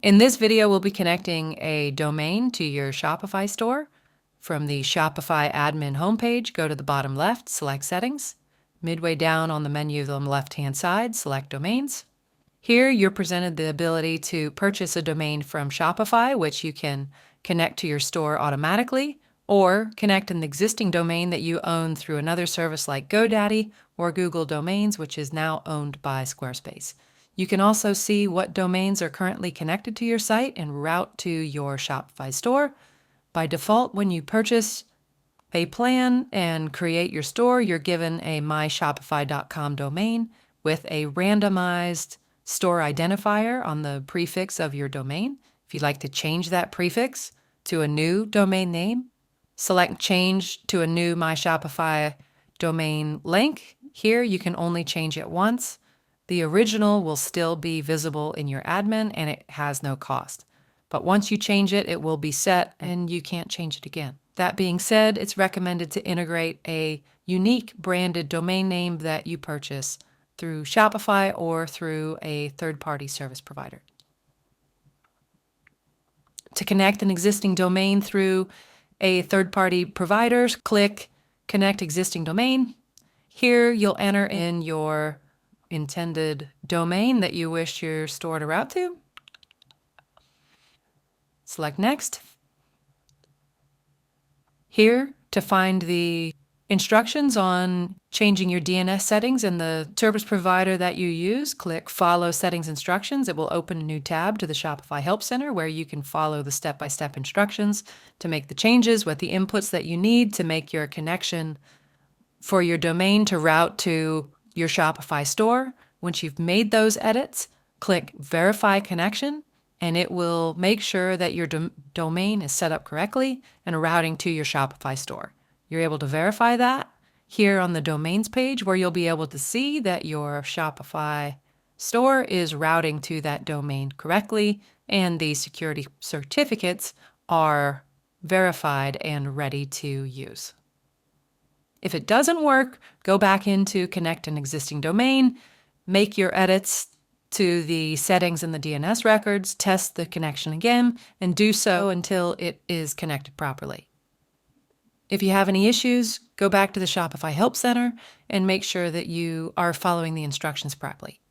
In this video, we'll be connecting a domain to your Shopify store. From the Shopify admin homepage, go to the bottom left, select Settings. Midway down on the menu on the left-hand side, select Domains. Here, you're presented the ability to purchase a domain from Shopify, which you can connect to your store automatically, or connect an existing domain that you own through another service like GoDaddy or Google Domains, which is now owned by Squarespace. You can also see what domains are currently connected to your site and route to your Shopify store. By default, when you purchase a plan and create your store, you're given a myshopify.com domain with a randomized store identifier on the prefix of your domain. If you'd like to change that prefix to a new domain name, select Change to a new My Shopify domain link. Here, you can only change it once. The original will still be visible in your admin and it has no cost. But once you change it, it will be set and you can't change it again. That being said, it's recommended to integrate a unique branded domain name that you purchase through Shopify or through a third-party service provider. To connect an existing domain through a third-party provider, click Connect Existing Domain. Here, you'll enter in your intended domain that you wish your store to route to. Select Next. Here, to find the instructions on changing your DNS settings in the service provider that you use, click Follow Settings Instructions. It will open a new tab to the Shopify Help Center where you can follow the step-by-step instructions to make the changes with the inputs that you need to make your connection for your domain to route to your Shopify store. Once you've made those edits, click Verify Connection, and it will make sure that your domain is set up correctly and routing to your Shopify store. You're able to verify that here on the Domains page, where you'll be able to see that your Shopify store is routing to that domain correctly, and the security certificates are verified and ready to use. If it doesn't work, go back into Connect an Existing Domain, make your edits to the settings in the DNS records, test the connection again, and do so until it is connected properly. If you have any issues, go back to the Shopify Help Center and make sure that you are following the instructions properly.